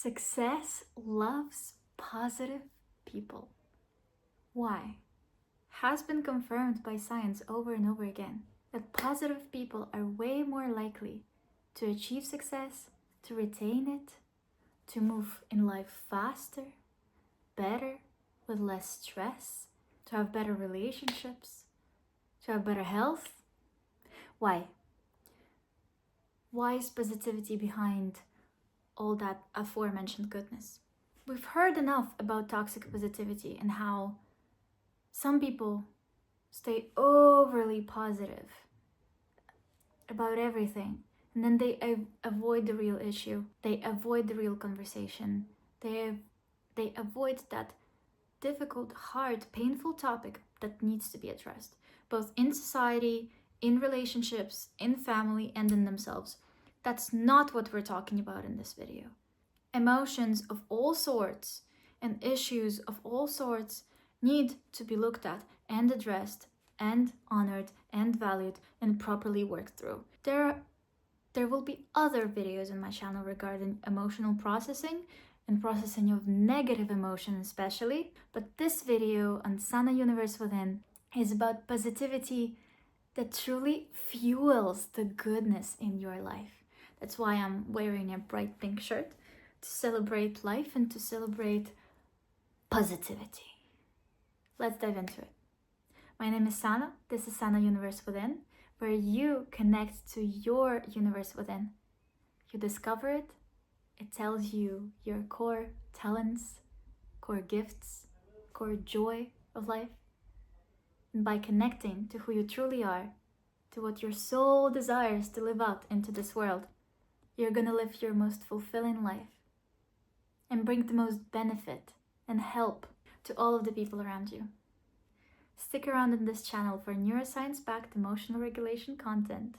Success loves positive people. Why? Has been confirmed by science over and over again that positive people are way more likely to achieve success, to retain it, to move in life faster, better, with less stress, to have better relationships, to have better health. Why? Why is positivity behind all that aforementioned goodness? We've heard enough about toxic positivity and how some people stay overly positive about everything, and then they avoid the real issue. They avoid the real conversation. They avoid that difficult, hard, painful topic that needs to be addressed, both in society, in relationships, in family, and in themselves. That's not what we're talking about in this video. Emotions of all sorts and issues of all sorts need to be looked at and addressed and honored and valued and properly worked through. There will be other videos on my channel regarding emotional processing and processing of negative emotion especially, but this video on Sana Universe Within is about positivity that truly fuels the goodness in your life. That's why I'm wearing a bright pink shirt, to celebrate life and to celebrate positivity. Let's dive into it. My name is Sana. This is Sana Universe Within, where you connect to your universe within. You discover it. It tells you your core talents, core gifts, core joy of life. And by connecting to who you truly are, to what your soul desires to live out into this world, you're gonna live your most fulfilling life and bring the most benefit and help to all of the people around you. Stick around in this channel for neuroscience-backed emotional regulation content.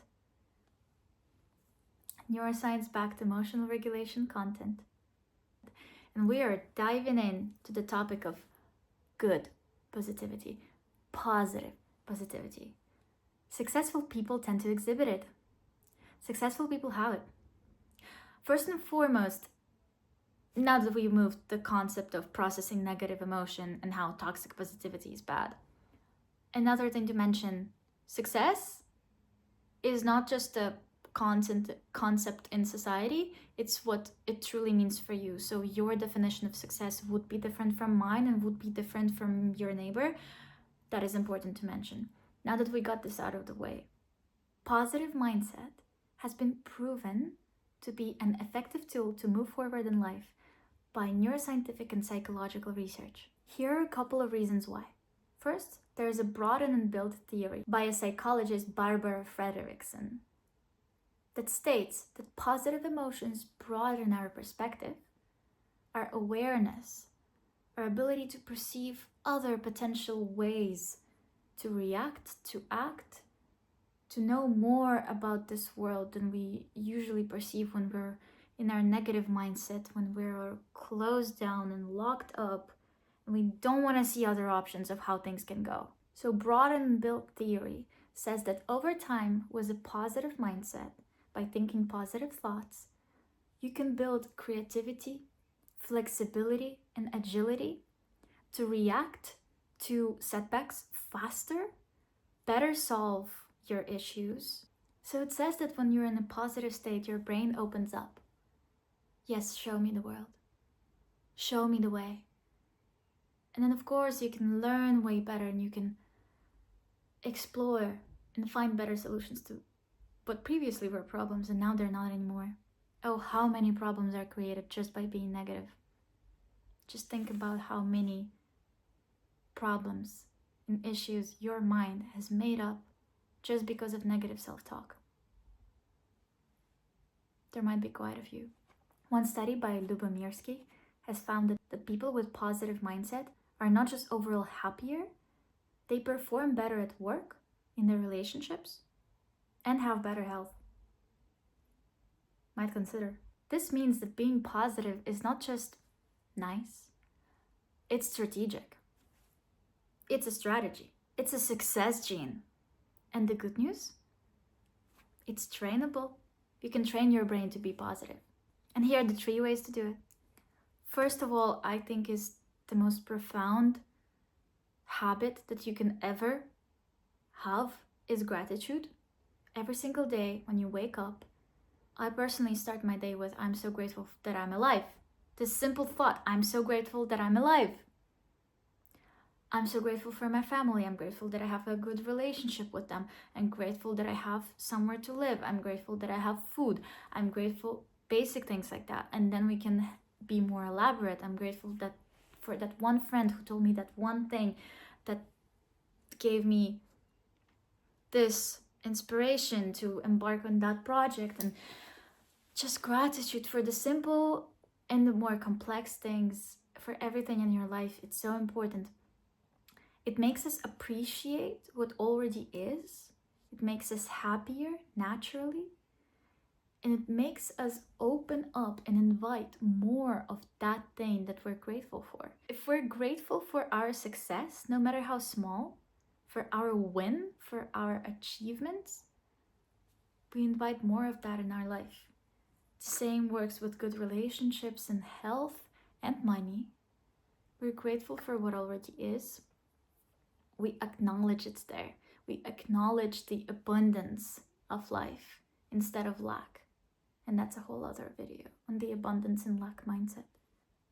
Neuroscience-backed emotional regulation content. And we are diving in to the topic of good positivity, positive positivity. Successful people tend to exhibit it. Successful people have it. First and foremost, now that we've moved the concept of processing negative emotion and how toxic positivity is bad, another thing to mention, success is not just a concept in society, it's what it truly means for you. So your definition of success would be different from mine and would be different from your neighbor. That is important to mention. Now that we got this out of the way, positive mindset has been proven to be an effective tool to move forward in life by neuroscientific and psychological research. Here are a couple of reasons why. First, there is a Broaden-and-Build Theory by a psychologist, Barbara Fredrickson, that states that positive emotions broaden our perspective, our awareness, our ability to perceive other potential ways to react, to act, to know more about this world than we usually perceive when we're in our negative mindset, when we're closed down and locked up, and we don't want to see other options of how things can go. So Broaden-and-Build Theory says that over time, with a positive mindset, by thinking positive thoughts, you can build creativity, flexibility, and agility to react to setbacks faster, better solve your issues. So it says that when you're in a positive state, your brain opens up. Yes, show me the world. Show me the way. And then of course you can learn way better and you can explore and find better solutions to what previously were problems and now they're not anymore. Oh, how many problems are created just by being negative. Just think about how many problems and issues your mind has made up just because of negative self-talk. There might be quite a few. One study by Lubomirsky has found that the people with positive mindset are not just overall happier, they perform better at work, in their relationships, and have better health. Might consider. This means that being positive is not just nice, it's strategic. It's a strategy. It's a success gene. And the good news? It's trainable. You can train your brain to be positive. And here are the 3 ways to do it. First of all, I think is the most profound habit that you can ever have is gratitude. Every single day when you wake up, I personally start my day with, I'm so grateful that I'm alive. This simple thought, I'm so grateful that I'm alive. I'm so grateful for my family. I'm grateful that I have a good relationship with them. I'm grateful that I have somewhere to live. I'm grateful that I have food. I'm grateful, basic things like that. And then we can be more elaborate. I'm grateful that for that one friend who told me that one thing that gave me this inspiration to embark on that project. And just gratitude for the simple and the more complex things, for everything in your life. It's so important. It makes us appreciate what already is. It makes us happier naturally. And it makes us open up and invite more of that thing that we're grateful for. If we're grateful for our success, no matter how small, for our win, for our achievements, we invite more of that in our life. The same works with good relationships and health and money. We're grateful for what already is. We acknowledge it's there. We acknowledge the abundance of life instead of lack. And that's a whole other video on the abundance and lack mindset.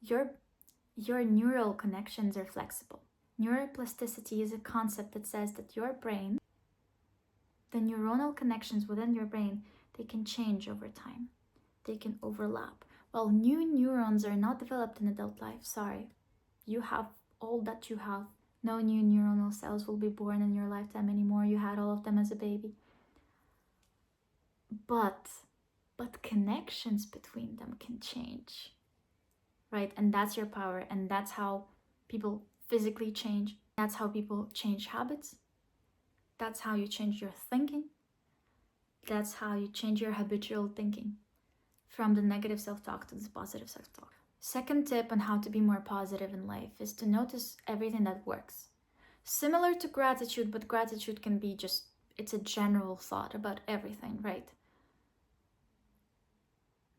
Your neural connections are flexible. Neuroplasticity is a concept that says that your brain, the neuronal connections within your brain, they can change over time. They can overlap. While new neurons are not developed in adult life, sorry, you have all that you have. No new neuronal cells will be born in your lifetime anymore. You had all of them as a baby. But connections between them can change, right? And that's your power. And that's how people physically change. That's how people change habits. That's how you change your thinking. That's how you change your habitual thinking from the negative self-talk to the positive self-talk. Second tip on how to be more positive in life is to notice everything that works. Similar to gratitude, but gratitude can be just, it's a general thought about everything, right?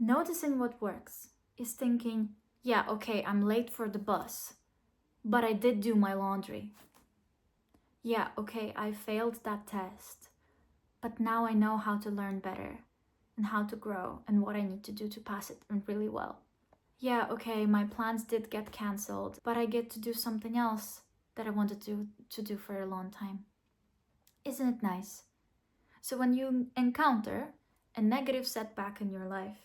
Noticing what works is thinking, yeah, okay, I'm late for the bus, but I did do my laundry. Yeah, okay, I failed that test, but now I know how to learn better and how to grow and what I need to do to pass it really well. Yeah, okay, my plans did get cancelled, but I get to do something else that I wanted to do for a long time. Isn't it nice? So when you encounter a negative setback in your life,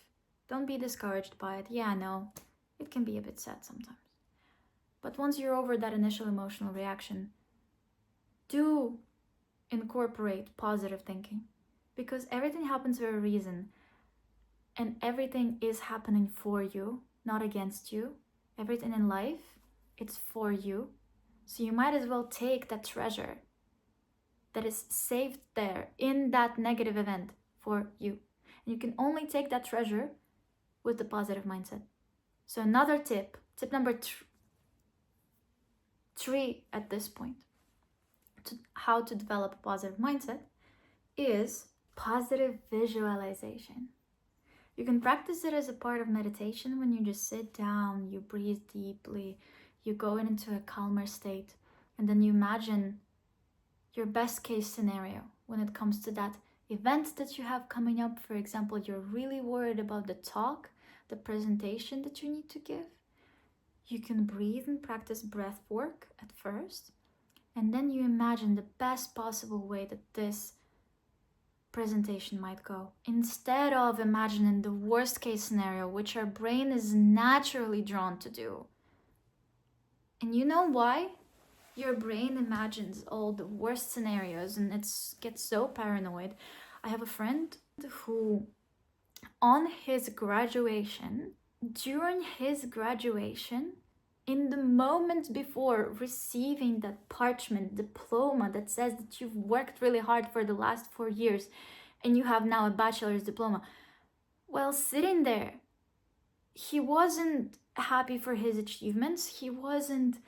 don't be discouraged by it. Yeah, I know, it can be a bit sad sometimes. But once you're over that initial emotional reaction, do incorporate positive thinking, because everything happens for a reason and everything is happening for you, not against you. Everything in life, it's for you. So you might as well take that treasure that is saved there in that negative event for you. And you can only take that treasure with the positive mindset. So another tip number 3 at this point, to how to develop a positive mindset, is positive visualization. You can practice it as a part of meditation when you just sit down, you breathe deeply, you go into a calmer state, and then you imagine your best case scenario when it comes to that event that you have coming up. For example, you're really worried about the talk, the presentation that you need to give. You can breathe and practice breath work at first, and then you imagine the best possible way that this presentation might go, instead of imagining the worst case scenario, which our brain is naturally drawn to do. And you know why? Your brain imagines all the worst scenarios and it gets so paranoid. I have a friend who, on his graduation, during his graduation, in the moment before receiving that parchment diploma that says that you've worked really hard for the last 4 years and you have now a bachelor's diploma, while sitting there, he wasn't happy for his achievements. He wasn't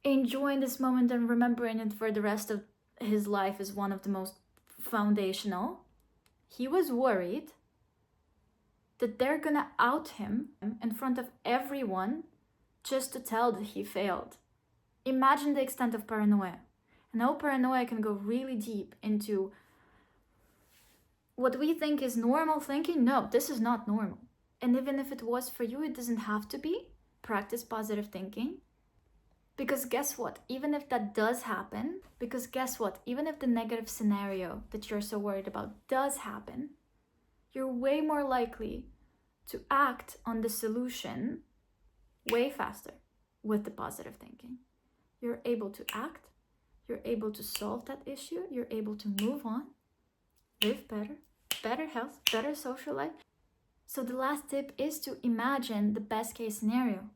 enjoying this moment and remembering it for the rest of his life as one of the most foundational. He was worried that they're gonna out him in front of everyone just to tell that he failed. Imagine the extent of paranoia. And how paranoia can go really deep into what we think is normal thinking. No, this is not normal. And even if it was for you, it doesn't have to be. Practice positive thinking. Because guess what? Even if that does happen, even if the negative scenario that you're so worried about does happen, you're way more likely to act on the solution way faster with the positive thinking. You're able to act, you're able to solve that issue, you're able to move on, live better, better health, better social life. So the last tip is to imagine the best case scenario.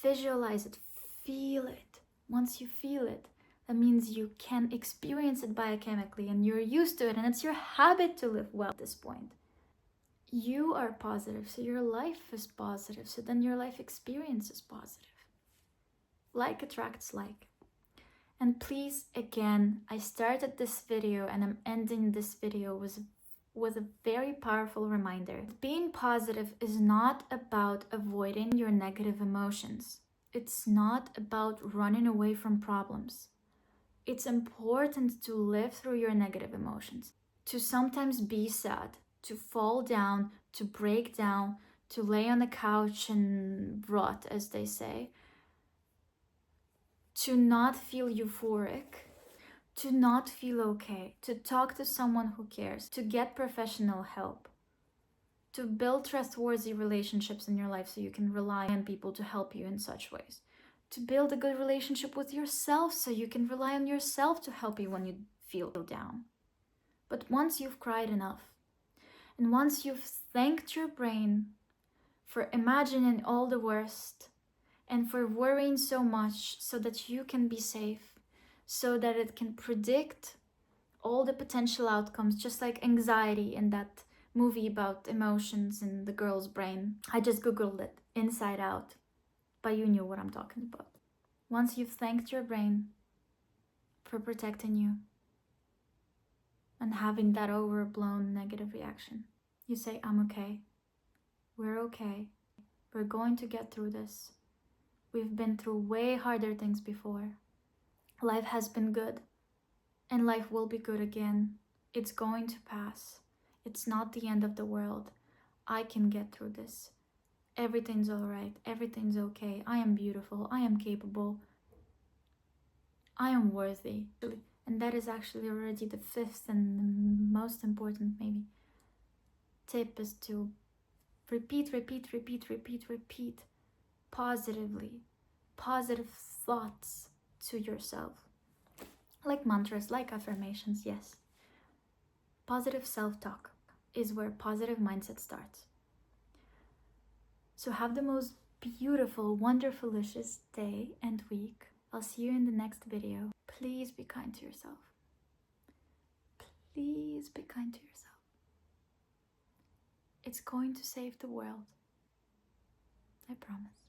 Visualize it, feel it. Once you feel it, that means you can experience it biochemically and you're used to it, and it's your habit to live well at this point. You are positive, so your life is positive, so then your life experience is positive. Like attracts like. And please, again, I started this video and I'm ending this video with a very powerful reminder. Being positive is not about avoiding your negative emotions. It's not about running away from problems. It's important to live through your negative emotions, to sometimes be sad, to fall down, to break down, to lay on the couch and rot, as they say, to not feel euphoric, to not feel okay, to talk to someone who cares, to get professional help, to build trustworthy relationships in your life so you can rely on people to help you in such ways, to build a good relationship with yourself so you can rely on yourself to help you when you feel down. But once you've cried enough, and once you've thanked your brain for imagining all the worst and for worrying so much so that you can be safe, so that it can predict all the potential outcomes, just like anxiety in that movie about emotions in the girl's brain. I just googled it, Inside Out, but you knew what I'm talking about. Once you've thanked your brain for protecting you and having that overblown negative reaction, you say, I'm okay, we're okay, we're going to get through this. We've been through way harder things before. Life has been good, and life will be good again. It's going to pass. It's not the end of the world. I can get through this. Everything's all right. Everything's okay. I am beautiful. I am capable. I am worthy. And that is actually already the fifth and the most important, maybe, tip, is to repeat positively, positive thoughts to yourself. Like mantras, like affirmations, yes. Positive self-talk is where positive mindset starts. So have the most beautiful, wonderfulicious day and week. I'll see you in the next video. Please be kind to yourself. Please be kind to yourself. It's going to save the world. I promise.